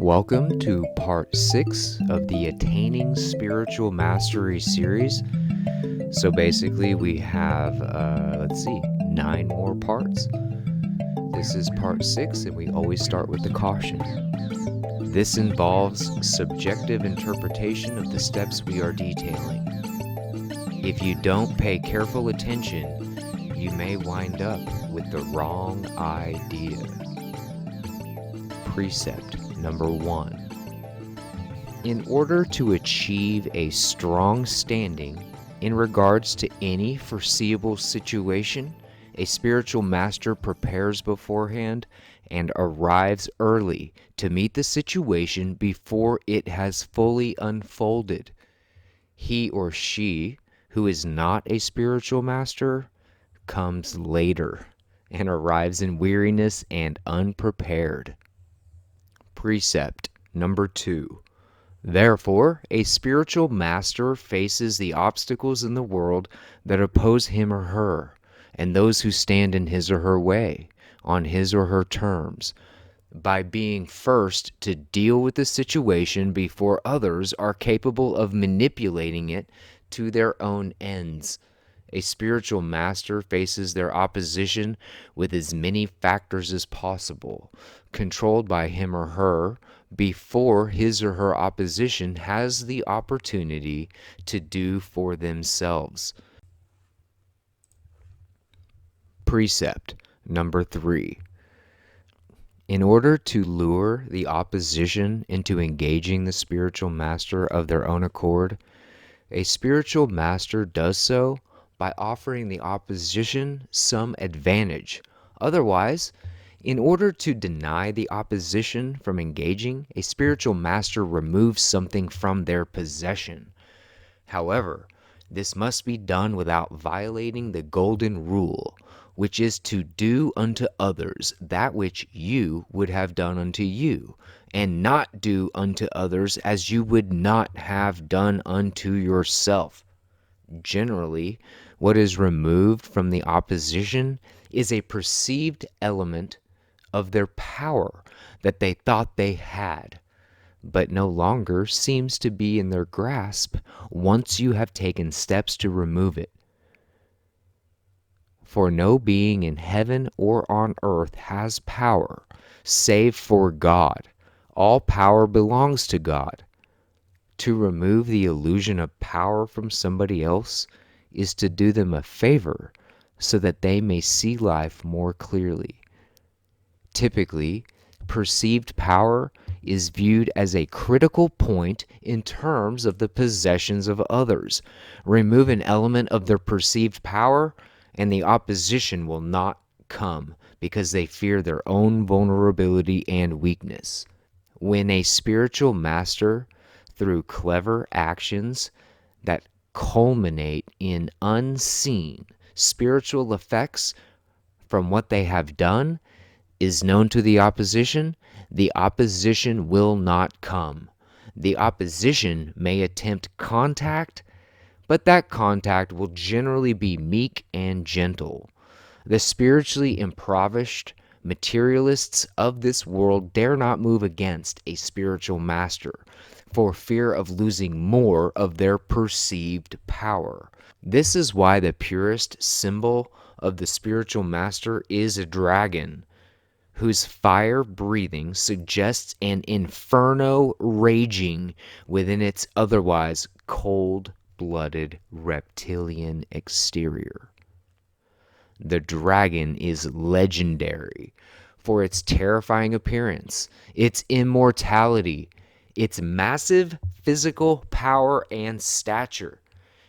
Welcome to part 6 of the Attaining Spiritual Mastery series. So basically we have, 9 more parts. This is part 6 and we always start with the caution. This involves subjective interpretation of the steps we are detailing. If you don't pay careful attention, you may wind up with the wrong idea. Precept number 1. In order to achieve a strong standing in regards to any foreseeable situation, a spiritual master prepares beforehand and arrives early to meet the situation before it has fully unfolded. He or she who is not a spiritual master comes later and arrives in weariness and unprepared. Precept number 2. Therefore, a spiritual master faces the obstacles in the world that oppose him or her, and those who stand in his or her way, on his or her terms, by being first to deal with the situation before others are capable of manipulating it to their own ends. A spiritual master faces their opposition with as many factors as possible, controlled by him or her, before his or her opposition has the opportunity to do for themselves. Precept number 3. In order to lure the opposition into engaging the spiritual master of their own accord, a spiritual master does so by offering the opposition some advantage. Otherwise, in order to deny the opposition from engaging, a spiritual master removes something from their possession. However, this must be done without violating the golden rule, which is to do unto others that which you would have done unto you, and not do unto others as you would not have done unto yourself. Generally, what is removed from the opposition is a perceived element of their power that they thought they had, but no longer seems to be in their grasp once you have taken steps to remove it. For no being in heaven or on earth has power, save for God. All power belongs to God. To remove the illusion of power from somebody else is to do them a favor so that they may see life more clearly. Typically, perceived power is viewed as a critical point in terms of the possessions of others. Remove an element of their perceived power, and the opposition will not come because they fear their own vulnerability and weakness. When a spiritual master, through clever actions that culminate in unseen spiritual effects from what they have done, is known to the opposition will not come. The opposition may attempt contact, but that contact will generally be meek and gentle. The spiritually impoverished materialists of this world dare not move against a spiritual master for fear of losing more of their perceived power. This is why the purest symbol of the spiritual master is a dragon, whose fire breathing suggests an inferno raging within its otherwise cold-blooded reptilian exterior. The dragon is legendary for its terrifying appearance, its immortality, its massive physical power and stature,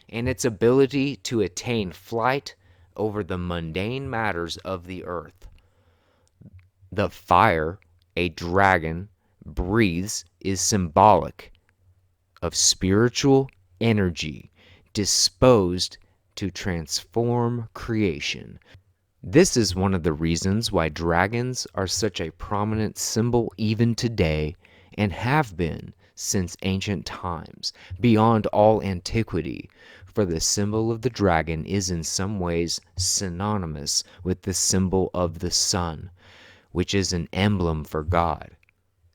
and its ability to attain flight over the mundane matters of the earth. The fire a dragon breathes is symbolic of spiritual energy disposed to transform creation. This is one of the reasons why dragons are such a prominent symbol even today, and have been since ancient times, beyond all antiquity, for the symbol of the dragon is in some ways synonymous with the symbol of the sun, which is an emblem for God.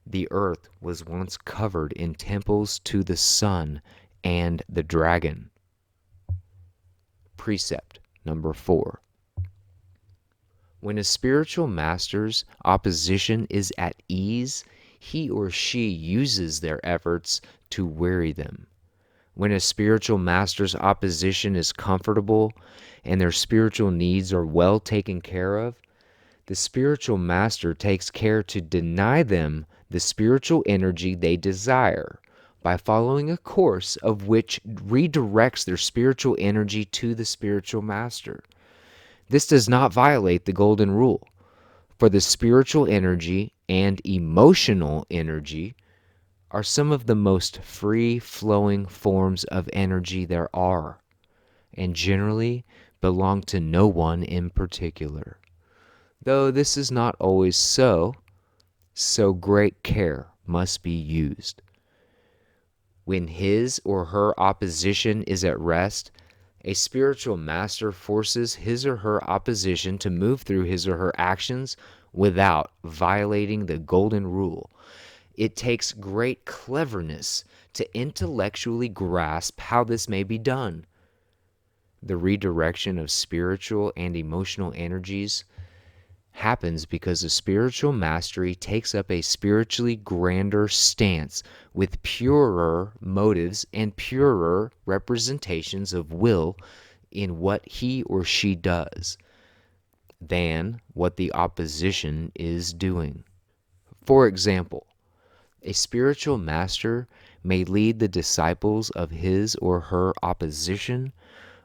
The earth was once covered in temples to the sun and the dragon. Precept number 4. When a spiritual master's opposition is at ease, he or she uses their efforts to weary them. When a spiritual master's opposition is comfortable and their spiritual needs are well taken care of, the spiritual master takes care to deny them the spiritual energy they desire by following a course of which redirects their spiritual energy to the spiritual master. This does not violate the golden rule, for the spiritual energy and emotional energy are some of the most free-flowing forms of energy there are, and generally belong to no one in particular. Though this is not always so great care must be used. When his or her opposition is at rest, a spiritual master forces his or her opposition to move through his or her actions without violating the golden rule. It takes great cleverness to intellectually grasp how this may be done. The redirection of spiritual and emotional energies happens because a spiritual mastery takes up a spiritually grander stance with purer motives and purer representations of will in what he or she does than what the opposition is doing. For example, a spiritual master may lead the disciples of his or her opposition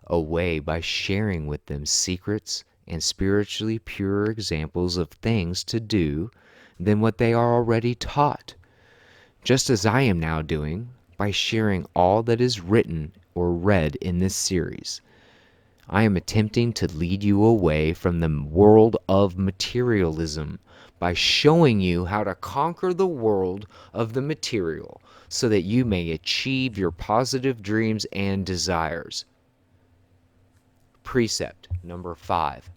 away by sharing with them secrets and spiritually pure examples of things to do than what they are already taught, just as I am now doing by sharing all that is written or read in this series. I am attempting to lead you away from the world of materialism by showing you how to conquer the world of the material so that you may achieve your positive dreams and desires. Precept number 5.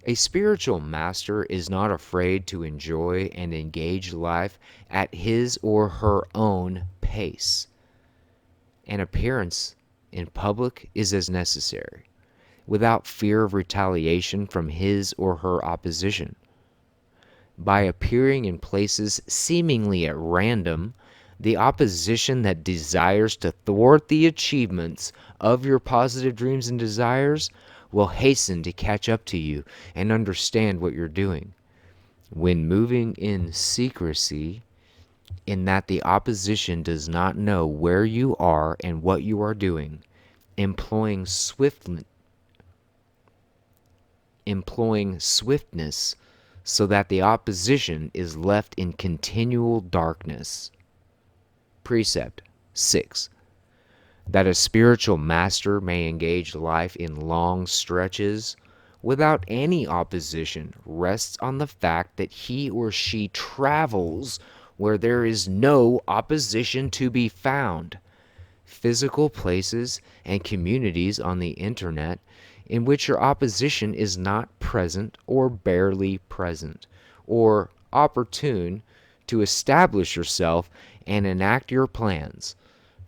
A spiritual master is not afraid to enjoy and engage life at his or her own pace. An appearance in public is as necessary, without fear of retaliation from his or her opposition. By appearing in places seemingly at random, the opposition that desires to thwart the achievements of your positive dreams and desires will hasten to catch up to you and understand what you're doing. When moving in secrecy, in that the opposition does not know where you are and what you are doing, employing swiftness so that the opposition is left in continual darkness. Precept 6. That a spiritual master may engage life in long stretches without any opposition rests on the fact that he or she travels where there is no opposition to be found. Physical places and communities on the internet in which your opposition is not present or barely present, or opportune to establish yourself and enact your plans,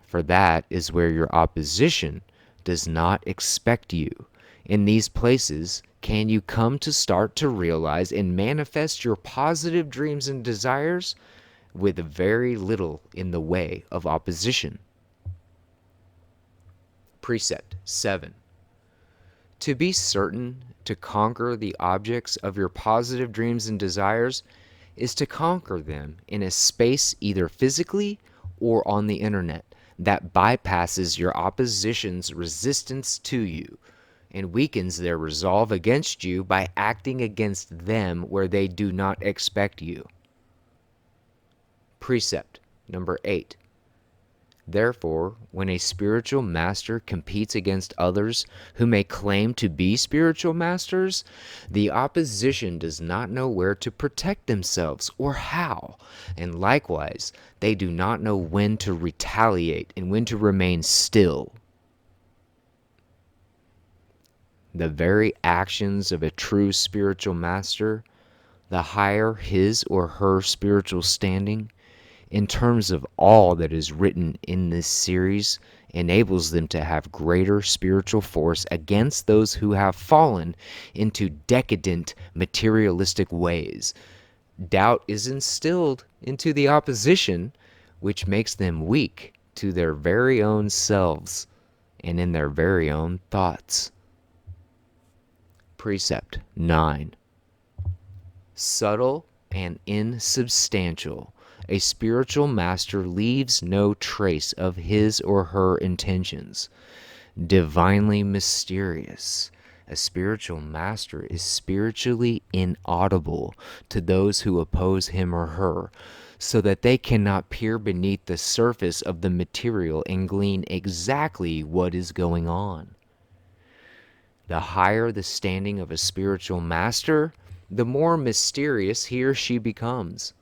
for that is where your opposition does not expect you. In these places can you come to start to realize and manifest your positive dreams and desires with very little in the way of opposition. Precept 7. To be certain to conquer the objects of your positive dreams and desires is to conquer them in a space either physically or on the internet that bypasses your opposition's resistance to you and weakens their resolve against you by acting against them where they do not expect you. Precept number 8. Therefore, when a spiritual master competes against others who may claim to be spiritual masters, the opposition does not know where to protect themselves or how, and likewise, they do not know when to retaliate and when to remain still. The very actions of a true spiritual master The higher his or her spiritual standing, in terms of all that is written in this series, enables them to have greater spiritual force against those who have fallen into decadent materialistic ways. Doubt is instilled into the opposition, which makes them weak to their very own selves and in their very own thoughts. Precept 9. Subtle and insubstantial, a spiritual master leaves no trace of his or her intentions. Divinely mysterious, a spiritual master is spiritually inaudible to those who oppose him or her, so that they cannot peer beneath the surface of the material and glean exactly what is going on. The higher the standing of a spiritual master, the more mysterious he or she becomes.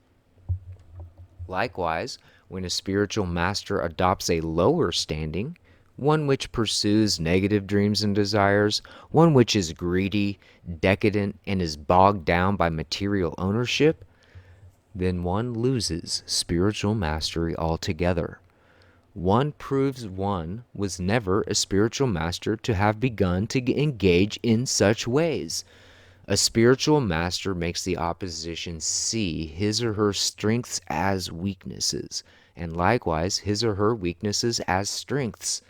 Likewise, when a spiritual master adopts a lower standing, one which pursues negative dreams and desires, one which is greedy, decadent, and is bogged down by material ownership, then one loses spiritual mastery altogether. One proves one was never a spiritual master to have begun to engage in such ways. A spiritual master makes the opposition see his or her strengths as weaknesses, and likewise his or her weaknesses as strengths.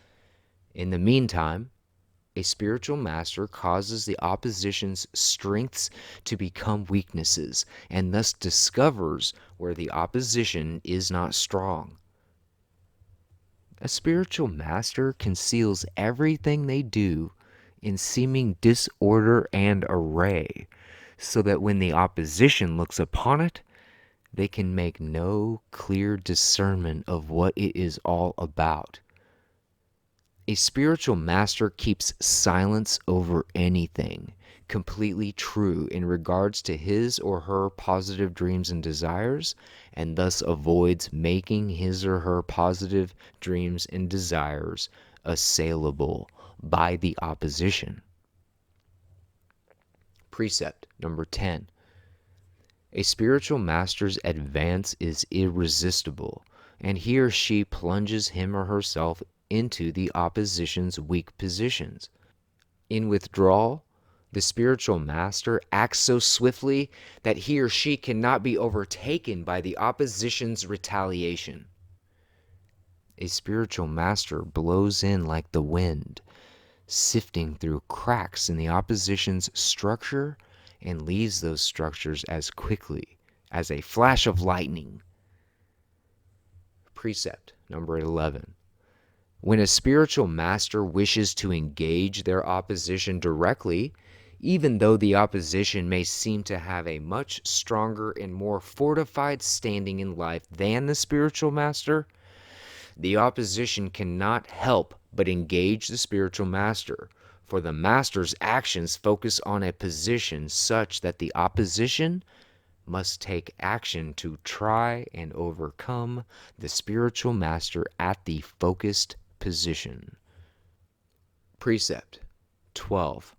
In the meantime, a spiritual master causes the opposition's strengths to become weaknesses, and thus discovers where the opposition is not strong. A spiritual master conceals everything they do in seeming disorder and array, so that when the opposition looks upon it, they can make no clear discernment of what it is all about. A spiritual master keeps silence over anything completely true in regards to his or her positive dreams and desires, and thus avoids making his or her positive dreams and desires assailable by the opposition. Precept number 10. A spiritual master's advance is irresistible, and he or she plunges him or herself into the opposition's weak positions. In withdrawal, the spiritual master acts so swiftly that he or she cannot be overtaken by the opposition's retaliation. A spiritual master blows in like the wind, sifting through cracks in the opposition's structure, and leaves those structures as quickly as a flash of lightning. Precept number 11. When a spiritual master wishes to engage their opposition directly, even though the opposition may seem to have a much stronger and more fortified standing in life than the spiritual master, the opposition cannot help but engage the spiritual master, for the master's actions focus on a position such that the opposition must take action to try and overcome the spiritual master at the focused position. Precept 12.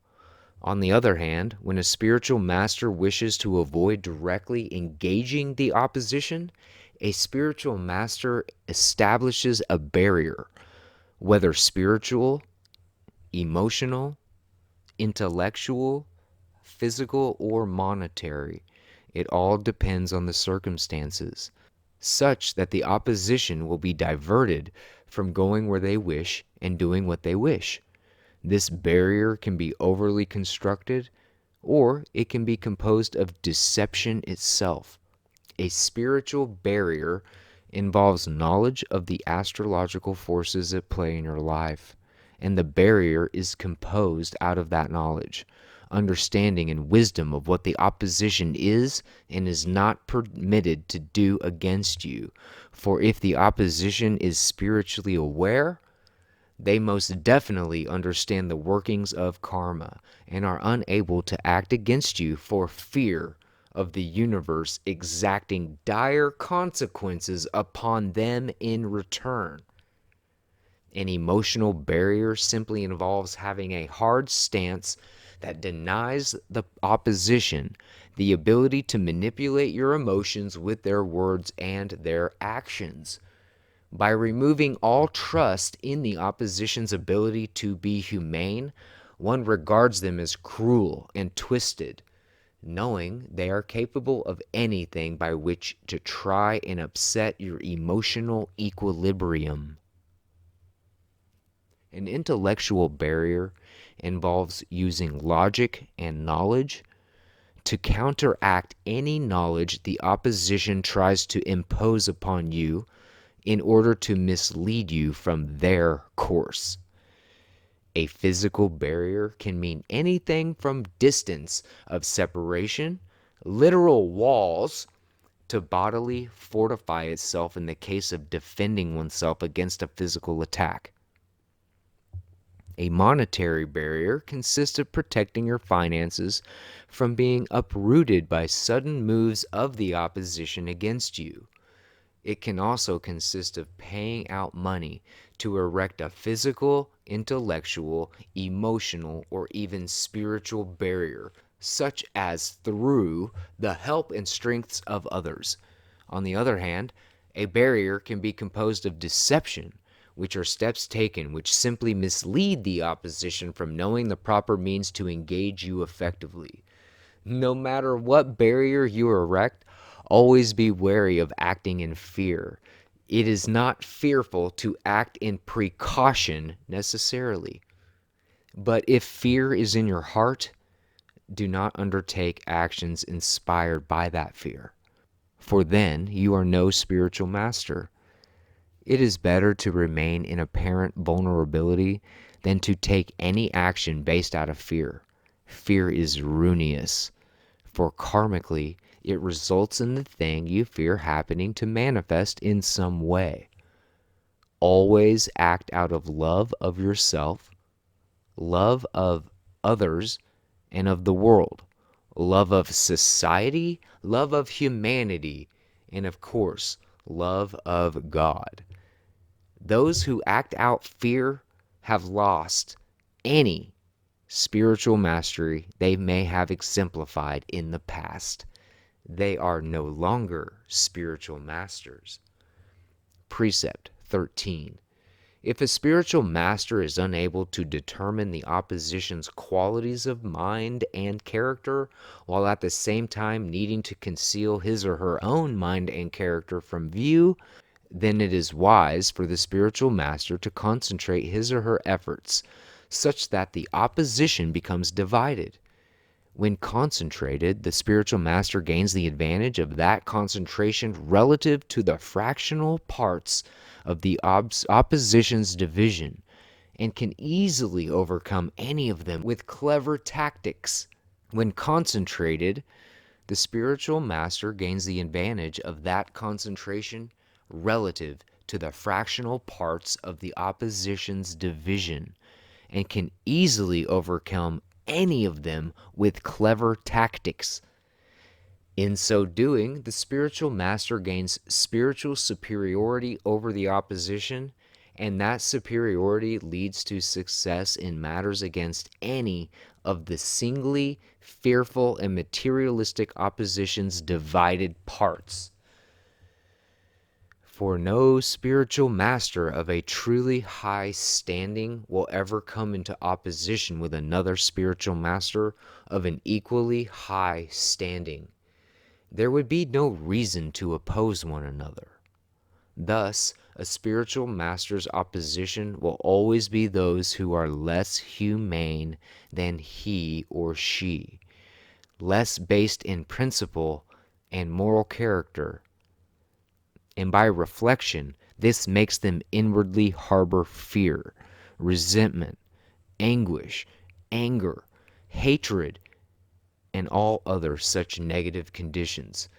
On the other hand, when a spiritual master wishes to avoid directly engaging the opposition, a spiritual master establishes a barrier, whether spiritual, emotional, intellectual, physical, or monetary. It all depends on the circumstances, such that the opposition will be diverted from going where they wish and doing what they wish. This barrier can be overly constructed, or it can be composed of deception itself. A spiritual barrier involves knowledge of the astrological forces at play in your life, and the barrier is composed out of that knowledge, understanding and wisdom of what the opposition is and is not permitted to do against you. For if the opposition is spiritually aware, they most definitely understand the workings of karma and are unable to act against you for fear of the universe exacting dire consequences upon them in return. An emotional barrier simply involves having a hard stance that denies the opposition the ability to manipulate your emotions with their words and their actions. By removing all trust in the opposition's ability to be humane, one regards them as cruel and twisted, knowing they are capable of anything by which to try and upset your emotional equilibrium. An intellectual barrier involves using logic and knowledge to counteract any knowledge the opposition tries to impose upon you in order to mislead you from their course. A physical barrier can mean anything from distance of separation, literal walls, to bodily fortify itself in the case of defending oneself against a physical attack. A monetary barrier consists of protecting your finances from being uprooted by sudden moves of the opposition against you. It can also consist of paying out money to erect a physical, intellectual, emotional, or even spiritual barrier, such as through the help and strengths of others. On the other hand, a barrier can be composed of deception, which are steps taken which simply mislead the opposition from knowing the proper means to engage you effectively. No matter what barrier you erect, always be wary of acting in fear. It is not fearful to act in precaution necessarily. But if fear is in your heart, do not undertake actions inspired by that fear, for then you are no spiritual master. It is better to remain in apparent vulnerability than to take any action based out of fear. Fear is ruinous, for karmically, it results in the thing you fear happening to manifest in some way. Always act out of love of yourself, love of others and of the world, love of society, love of humanity, and of course, love of God. Those who act out fear have lost any spiritual mastery they may have exemplified in the past. They are no longer spiritual masters. Precept 13. If a spiritual master is unable to determine the opposition's qualities of mind and character, while at the same time needing to conceal his or her own mind and character from view, then it is wise for the spiritual master to concentrate his or her efforts such that the opposition becomes divided. When concentrated, the spiritual master gains the advantage of that concentration relative to the fractional parts of the opposition's division, and can easily overcome any of them with clever tactics. When concentrated, the spiritual master gains the advantage of that concentration relative to the fractional parts of the opposition's division, and can easily overcome any of them with clever tactics. In so doing, the spiritual master gains spiritual superiority over the opposition, and that superiority leads to success in matters against any of the singly fearful and materialistic opposition's divided parts. For no spiritual master of a truly high standing will ever come into opposition with another spiritual master of an equally high standing. There would be no reason to oppose one another. Thus, a spiritual master's opposition will always be those who are less humane than he or she, less based in principle and moral character. And by reflection, this makes them inwardly harbor fear, resentment, anguish, anger, hatred, and all other such negative conditions.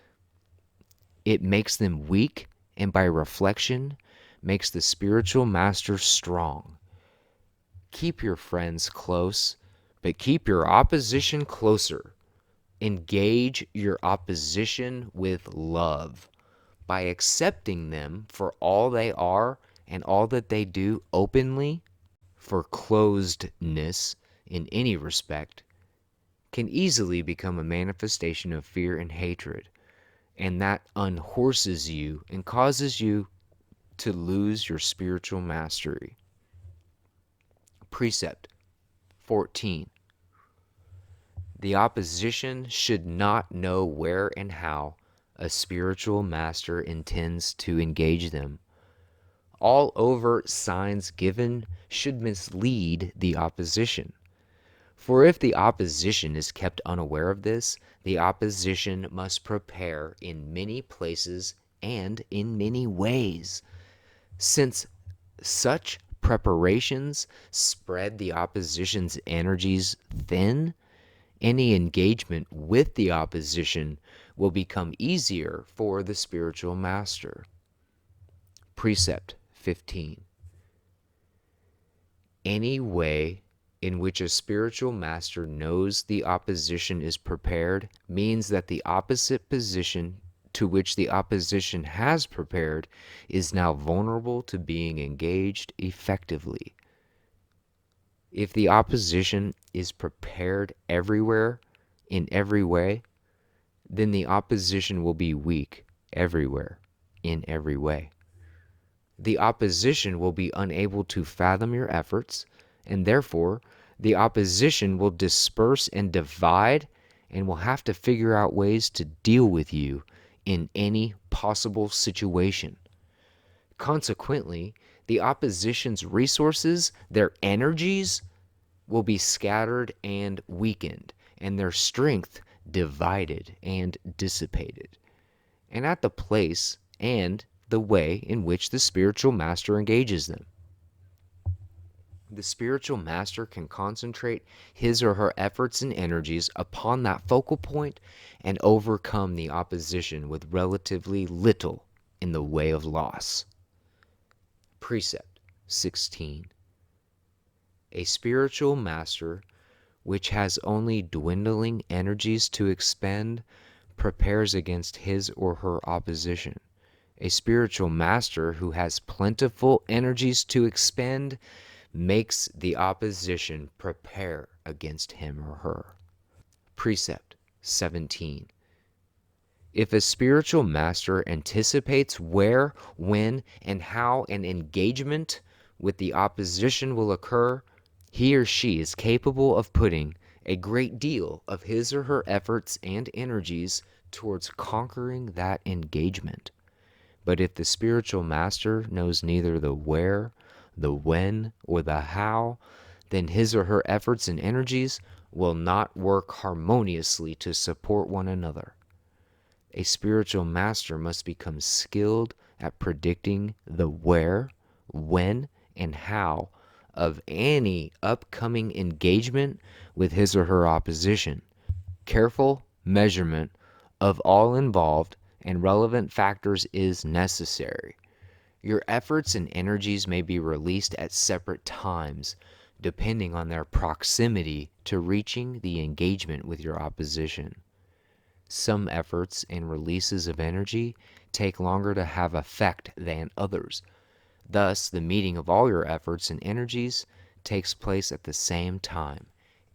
It makes them weak, and by reflection, makes the spiritual master strong. Keep your friends close, but keep your opposition closer. Engage your opposition with love. By accepting them for all they are and all that they do openly, for closedness in any respect can easily become a manifestation of fear and hatred, and that unhorses you and causes you to lose your spiritual mastery. Precept 14. The opposition should not know where and how a spiritual master intends to engage them. All overt signs given should mislead the opposition. For if the opposition is kept unaware of this, the opposition must prepare in many places and in many ways. Since such preparations spread the opposition's energies thin, any engagement with the opposition will become easier for the spiritual master. Precept 15. Any way in which a spiritual master knows the opposition is prepared means that the opposite position to which the opposition has prepared is now vulnerable to being engaged effectively. If the opposition is prepared everywhere, in every way, then the opposition will be weak everywhere, in every way. The opposition will be unable to fathom your efforts, and therefore the opposition will disperse and divide and will have to figure out ways to deal with you in any possible situation. Consequently, the opposition's resources, their energies, will be scattered and weakened, and their strength divided and dissipated. And at the place and the way in which the spiritual master engages them. The spiritual master can concentrate his or her efforts and energies upon that focal point and overcome the opposition with relatively little in the way of loss. Precept 16. A spiritual master which has only dwindling energies to expend prepares against his or her opposition. A spiritual master who has plentiful energies to expend makes the opposition prepare against him or her. Precept 17. If a spiritual master anticipates where, when, and how an engagement with the opposition will occur, he or she is capable of putting a great deal of his or her efforts and energies towards conquering that engagement. But if the spiritual master knows neither the where, the when, or the how, then his or her efforts and energies will not work harmoniously to support one another. A spiritual master must become skilled at predicting the where, when, and how of any upcoming engagement with his or her opposition. Careful measurement of all involved and relevant factors is necessary. Your efforts and energies may be released at separate times, depending on their proximity to reaching the engagement with your opposition. Some efforts and releases of energy take longer to have effect than others. Thus, the meeting of all your efforts and energies takes place at the same time.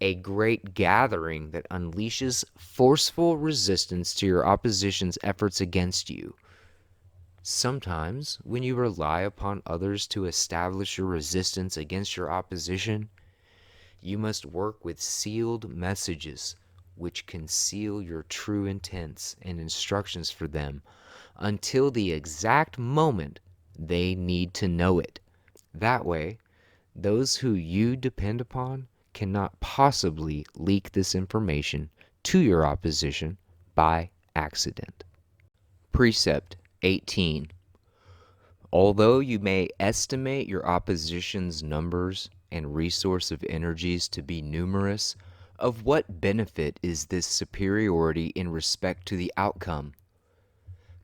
A great gathering that unleashes forceful resistance to your opposition's efforts against you. Sometimes, when you rely upon others to establish your resistance against your opposition, you must work with sealed messages which conceal your true intents and instructions for them until the exact moment they need to know it. That way, those who you depend upon cannot possibly leak this information to your opposition by accident. Precept 18. Although you may estimate your opposition's numbers and resource of energies to be numerous, of what benefit is this superiority in respect to the outcome?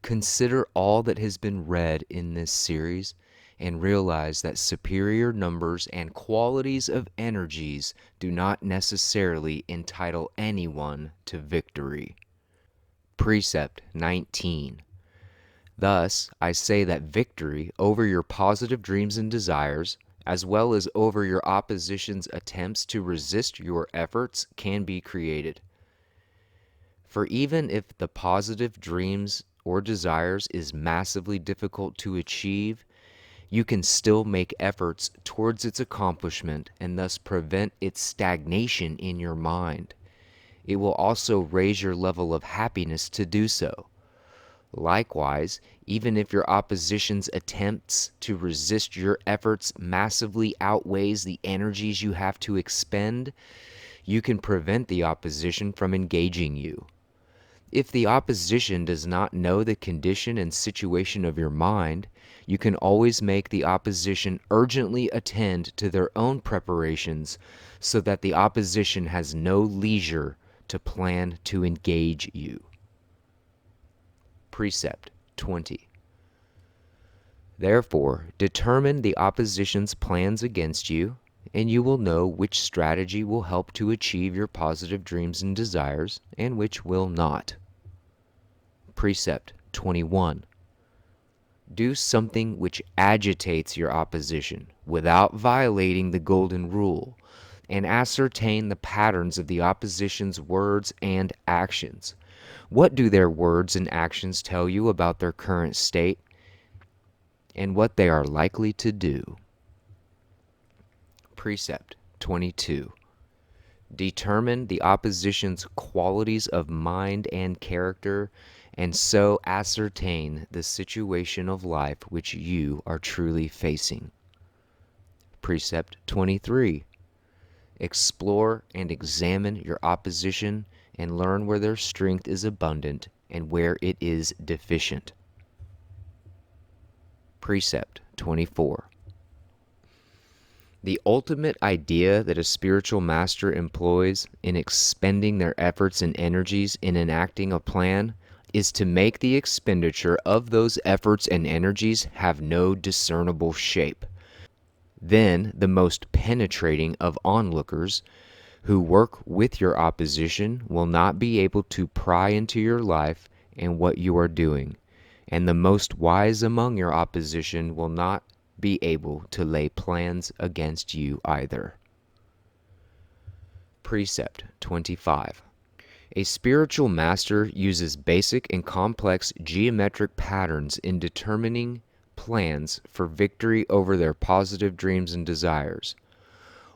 Consider all that has been read in this series and realize that superior numbers and qualities of energies do not necessarily entitle anyone to victory. Precept 19. Thus, I say that victory over your positive dreams and desires, as well as over your opposition's attempts to resist your efforts, can be created. For even if the positive dreams or desires is massively difficult to achieve, you can still make efforts towards its accomplishment and thus prevent its stagnation in your mind. It will also raise your level of happiness to do so. Likewise, even if your opposition's attempts to resist your efforts massively outweighs the energies you have to expend, you can prevent the opposition from engaging you. If the opposition does not know the condition and situation of your mind, you can always make the opposition urgently attend to their own preparations so that the opposition has no leisure to plan to engage you. Precept 20. Therefore, determine the opposition's plans against you, and you will know which strategy will help to achieve your positive dreams and desires, and which will not. Precept 21. Do something which agitates your opposition without violating the golden rule, and ascertain the patterns of the opposition's words and actions. What do their words and actions tell you about their current state and what they are likely to do? Precept 22. Determine the opposition's qualities of mind and character, and so ascertain the situation of life which you are truly facing. Precept 23. Explore and examine your opposition and learn where their strength is abundant and where it is deficient. Precept 24. The ultimate idea that a spiritual master employs in expending their efforts and energies in enacting a plan is to make the expenditure of those efforts and energies have no discernible shape. Then the most penetrating of onlookers who work with your opposition will not be able to pry into your life and what you are doing, and the most wise among your opposition will not be able to lay plans against you either. Precept 25. A spiritual master uses basic and complex geometric patterns in determining plans for victory over their positive dreams and desires.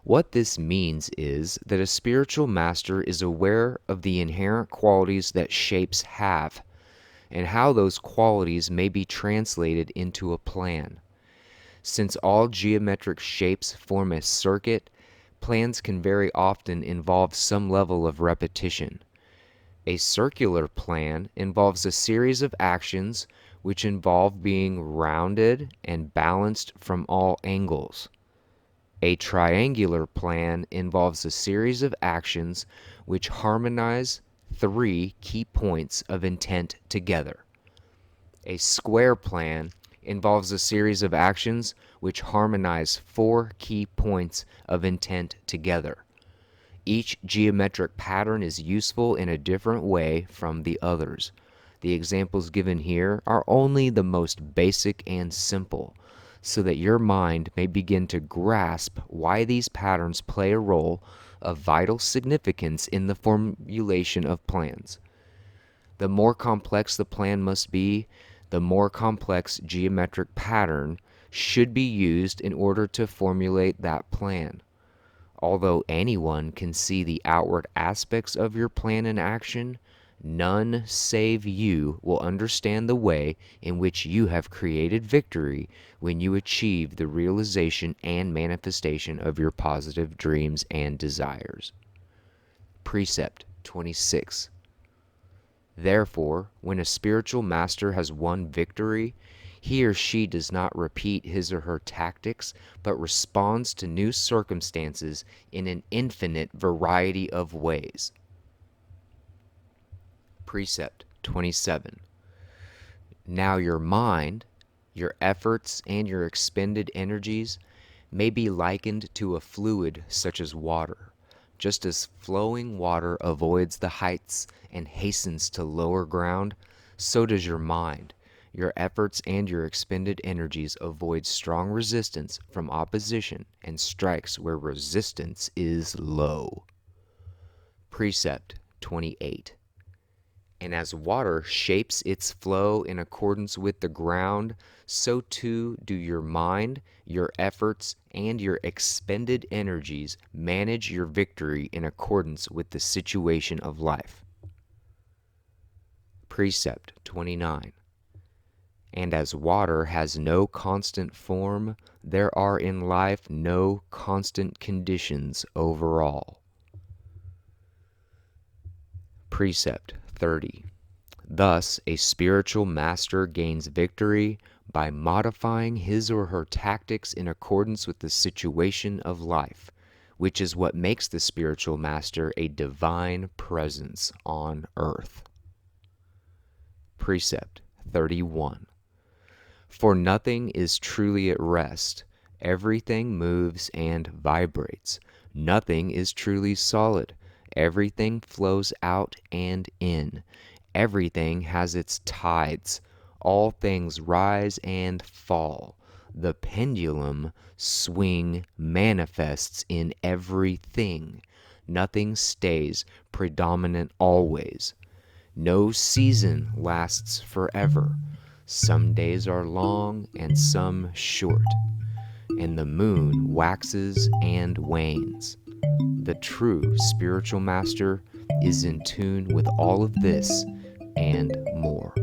What this means is that a spiritual master is aware of the inherent qualities that shapes have, and how those qualities may be translated into a plan. Since all geometric shapes form a circuit, plans can very often involve some level of repetition. A circular plan involves a series of actions which involve being rounded and balanced from all angles. A triangular plan involves a series of actions which harmonize 3 key points of intent together. A square plan involves a series of actions which harmonize 4 key points of intent together. Each geometric pattern is useful in a different way from the others. The examples given here are only the most basic and simple, so that your mind may begin to grasp why these patterns play a role of vital significance in the formulation of plans. The more complex the plan must be, the more complex geometric pattern should be used in order to formulate that plan. Although anyone can see the outward aspects of your plan in action, none save you will understand the way in which you have created victory when you achieve the realization and manifestation of your positive dreams and desires. Precept 26. Therefore, when a spiritual master has won victory, he or she does not repeat his or her tactics, but responds to new circumstances in an infinite variety of ways. Precept 27. Now your mind, your efforts, and your expended energies may be likened to a fluid such as water. Just as flowing water avoids the heights and hastens to lower ground, so does your mind. Your efforts and your expended energies avoid strong resistance from opposition and strikes where resistance is low. Precept 28. And as water shapes its flow in accordance with the ground, so too do your mind, your efforts, and your expended energies manage your victory in accordance with the situation of life. Precept 29. And as water has no constant form, there are in life no constant conditions overall. Precept 30. Thus, a spiritual master gains victory by modifying his or her tactics in accordance with the situation of life, which is what makes the spiritual master a divine presence on earth. Precept 31. For nothing is truly at rest. Everything moves and vibrates. Nothing is truly solid. Everything flows out and in. Everything has its tides. All things rise and fall. The pendulum swing manifests in everything. Nothing stays predominant always. No season lasts forever. Some days are long and some short, and the moon waxes and wanes. The true spiritual master is in tune with all of this and more.